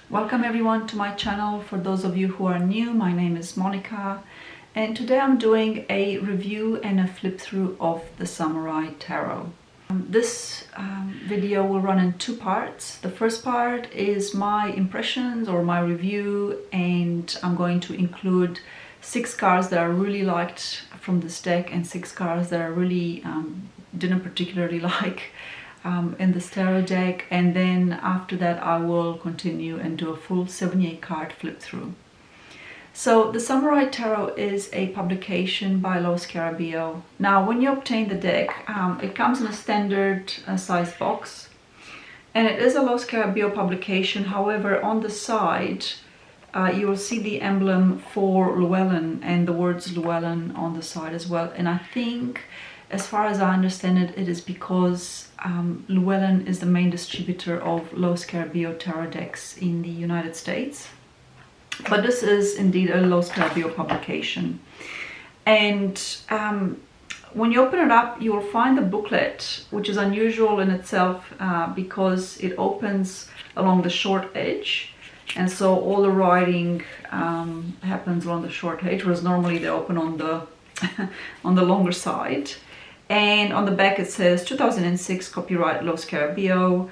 Welcome everyone to my channel. For those of you who are new, my name is Monica, and today I'm doing a review and a flip through of the Samurai Tarot. This video will run in two parts. The first part is my impressions or my review, and I'm going to include 6 cards that I really liked from this deck and 6 cards that I really didn't particularly like in this tarot deck, and then after that I will continue and do a full 78 card flip through. So the Samurai Tarot is a publication by Lo Scarabeo. Now when you obtain the deck, it comes in a standard size box, and it is a Lo Scarabeo publication. However, on the side you will see the emblem for Llewellyn and the words Llewellyn on the side as well, and I think, as far as I understand it, it is because Llewellyn is the main distributor of Lo Scarabeo tarot decks in the United States. But this is indeed a Lo Scarabeo publication. And when you open it up, you will find the booklet, which is unusual in itself because it opens along the short edge. And so all the writing happens along the short edge, whereas normally they open on the on the longer side. And on the back it says 2006 copyright Lo Scarabeo.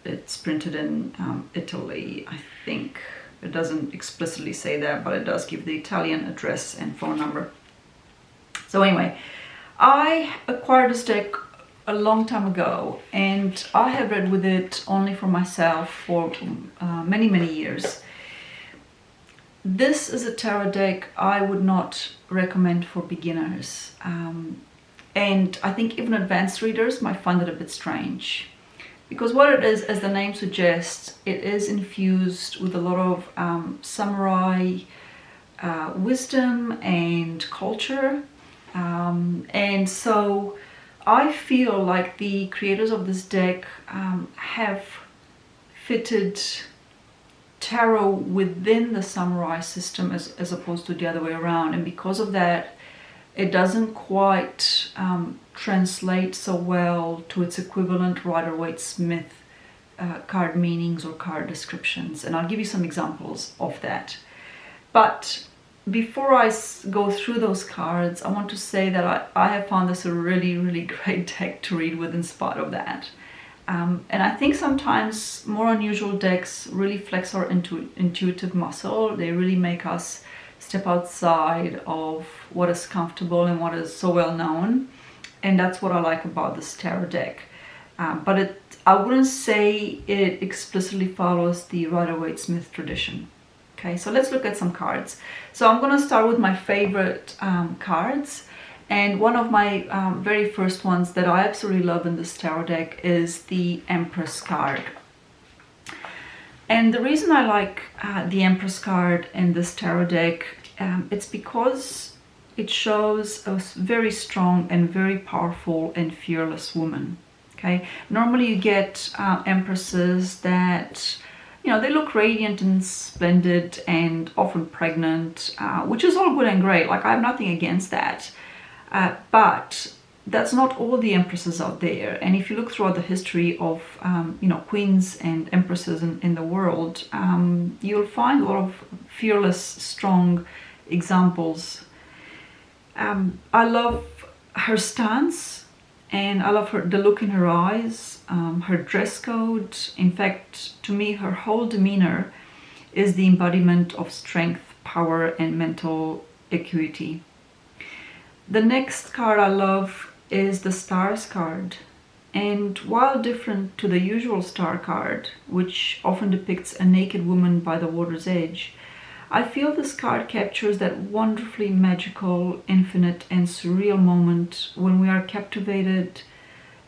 It's printed in Italy, I think. It doesn't explicitly say that, but it does give the Italian address and phone number. So anyway, I acquired this deck a long time ago, and I have read with it only for myself for many years. This is a tarot deck I would not recommend for beginners. And I think even advanced readers might find it a bit strange, because what it is, as the name suggests, it is infused with a lot of samurai wisdom and culture, and so I feel like the creators of this deck have fitted tarot within the samurai system as opposed to the other way around, and because of that it doesn't quite translate so well to its equivalent Rider-Waite-Smith card meanings or card descriptions, and I'll give you some examples of that. But before I go through those cards, I want to say that I have found this a really great deck to read with in spite of that. And I think sometimes more unusual decks really flex our intuitive muscle. They really make us step outside of what is comfortable and what is so well known, and that's what I like about this tarot deck. But I wouldn't say it explicitly follows the Rider-Waite-Smith tradition. Okay, so let's look at some cards. So I'm going to start with my favorite cards, and one of my very first ones that I absolutely love in this tarot deck is the Empress card. And the reason I like the Empress card in this tarot deck, it's because it shows a very strong and very powerful and fearless woman. Okay, normally you get empresses that, you know, they look radiant and splendid and often pregnant, which is all good and great. Like, I have nothing against that, but that's not all the empresses out there. And if you look throughout the history of you know, queens and empresses in the world, you'll find a lot of fearless, strong examples. I love her stance, and I love the look in her eyes, her dress code. In fact, to me, her whole demeanor is the embodiment of strength, power, and mental acuity. The next card I love is the Stars card, and while different to the usual Star card, which often depicts a naked woman by the water's edge, I feel this card captures that wonderfully magical, infinite, and surreal moment when we are captivated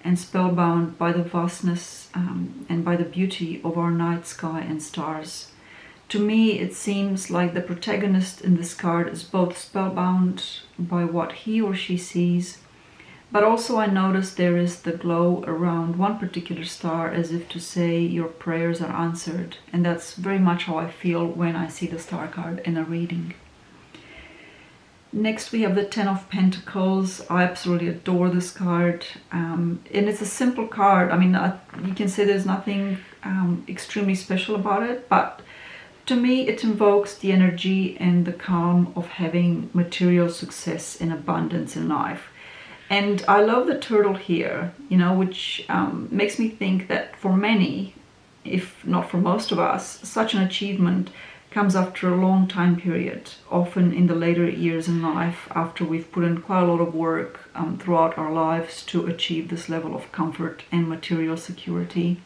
and spellbound by the vastness and by the beauty of our night sky and stars. To me, it seems like the protagonist in this card is both spellbound by what he or she sees, but also I notice there is the glow around one particular star, as if to say your prayers are answered. And that's very much how I feel when I see the Star card in a reading. Next we have the Ten of Pentacles. I absolutely adore this card, and it's a simple card. I mean, you can say there's nothing extremely special about it, but to me it invokes the energy and the calm of having material success and abundance in life. And I love the turtle here, you know, which makes me think that for many, if not for most of us, such an achievement comes after a long time period, often in the later years in life, after we've put in quite a lot of work throughout our lives to achieve this level of comfort and material security.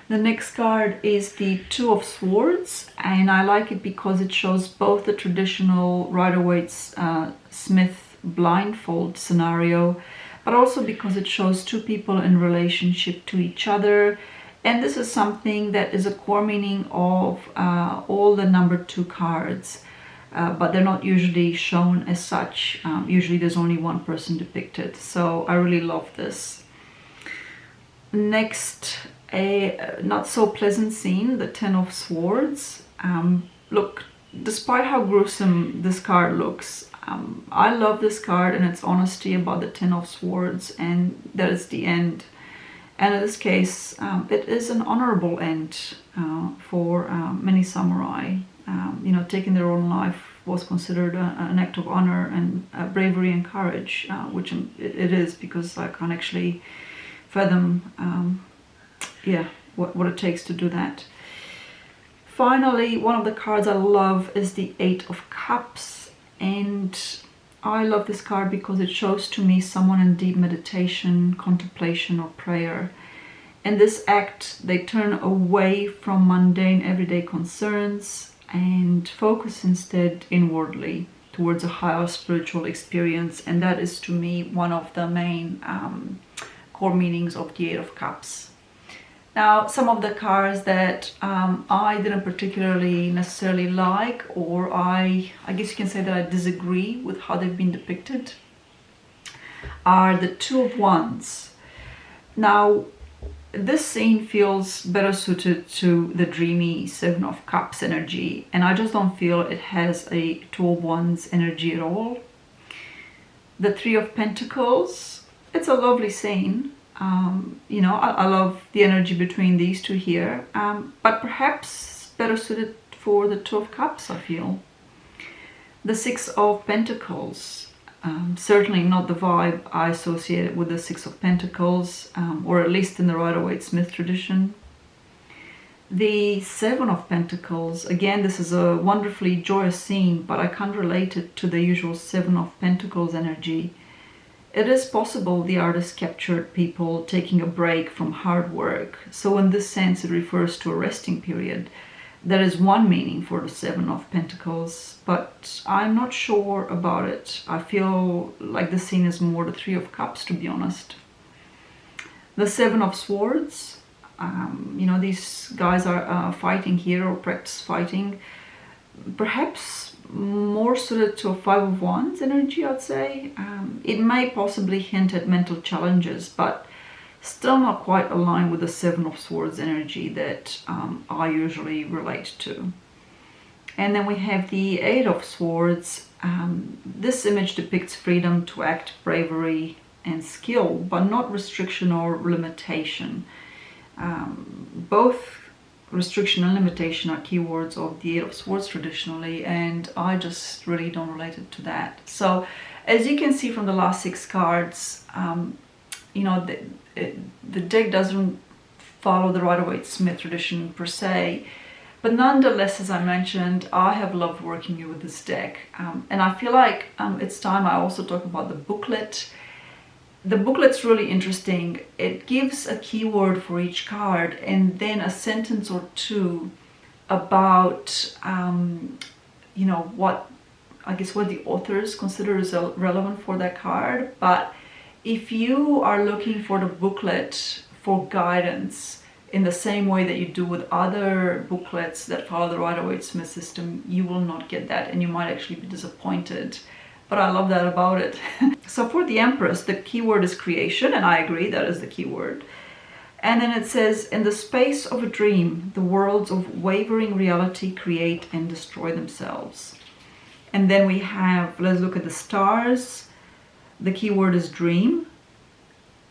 The next card is the Two of Swords, and I like it because it shows both the traditional Rider-Waite-Smith blindfold scenario, but also because it shows two people in relationship to each other. And this is something that is a core meaning of all the number 2 cards, but they're not usually shown as such. Usually there's only one person depicted, so I really love this. Next, a not so pleasant scene, the Ten of Swords. Look, despite how gruesome this card looks, I love this card and its honesty about the Ten of Swords, and that is the end. And in this case, it is an honorable end for many samurai. You know, taking their own life was considered an act of honor and bravery and courage, which it is, because I can't actually fathom, what it takes to do that. Finally, one of the cards I love is the Eight of Cups, and I love this card because it shows to me someone in deep meditation, contemplation, or prayer. In this act, they turn away from mundane everyday concerns and focus instead inwardly towards a higher spiritual experience, and that is to me one of the main core meanings of the Eight of Cups. Now, some of the cards that I didn't particularly necessarily like, or I guess you can say that I disagree with how they've been depicted, are the Two of Wands. Now, this scene feels better suited to the dreamy Seven of Cups energy, and I just don't feel it has a Two of Wands energy at all. The Three of Pentacles, it's a lovely scene. You know, I love the energy between these two here, but perhaps better suited for the Two of Cups, I feel. The Six of Pentacles, certainly not the vibe I associated with the Six of Pentacles, or at least in the Rider-Waite-Smith tradition. The Seven of Pentacles, again, this is a wonderfully joyous scene, but I can't relate it to the usual Seven of Pentacles energy. It is possible the artist captured people taking a break from hard work, so in this sense it refers to a resting period. That is one meaning for the Seven of Pentacles, but I'm not sure about it. I feel like the scene is more the Three of Cups, to be honest. The Seven of Swords, you know, these guys are fighting here, or practice fighting. Perhaps more suited to a Five of Wands energy, I'd say. It may possibly hint at mental challenges, but still not quite aligned with the Seven of Swords energy that I usually relate to. And then we have the Eight of Swords. This image depicts freedom to act, bravery and skill, but not restriction or limitation. Both restriction and limitation are keywords of the Eight of Swords traditionally, and I just really don't relate it to that. So as you can see from the last 6 cards, you know, the deck doesn't follow the Rider-Waite-Smith tradition per se, but nonetheless, as I mentioned, I have loved working with this deck, and I feel like it's time I also talk about the booklet. The booklet's really interesting. It gives a keyword for each card and then a sentence or two about, you know, what the authors consider is relevant for that card. But if you are looking for the booklet for guidance in the same way that you do with other booklets that follow the Rider-Waite-Smith system, you will not get that, and you might actually be disappointed. But I love that about it. So for the Empress, the keyword is creation, and I agree, that is the keyword. And then it says, in the space of a dream, the worlds of wavering reality create and destroy themselves. And then we have, let's look at the stars. The keyword is dream.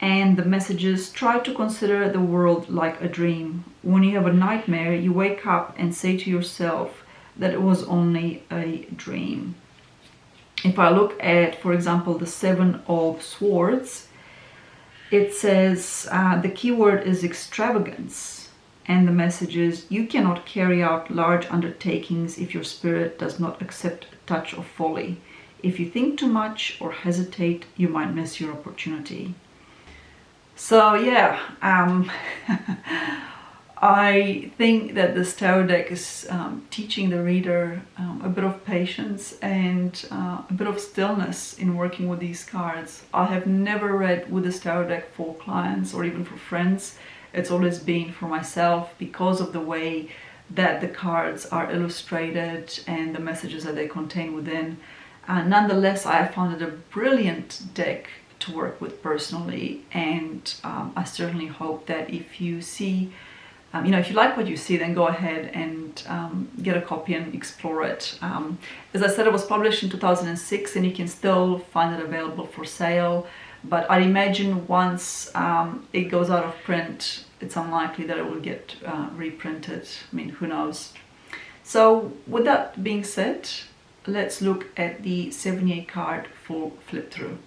And the messages: try to consider the world like a dream. When you have a nightmare, you wake up and say to yourself that it was only a dream. If I look at, for example, the Seven of Swords, it says the keyword is extravagance. And the message is: you cannot carry out large undertakings if your spirit does not accept a touch of folly. If you think too much or hesitate, you might miss your opportunity. So yeah, I think that this tarot deck is teaching the reader a bit of patience and a bit of stillness in working with these cards. I have never read with this tarot deck for clients or even for friends. It's always been for myself because of the way that the cards are illustrated and the messages that they contain within. Nonetheless, I found it a brilliant deck to work with personally, and I certainly hope that if you see, if you like what you see, then go ahead and get a copy and explore it. As I said, it was published in 2006 and you can still find it available for sale, but I'd imagine once it goes out of print, it's unlikely that it will get reprinted. I mean, who knows? So with that being said, let's look at the 78 card for flip through.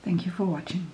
Thank you for watching.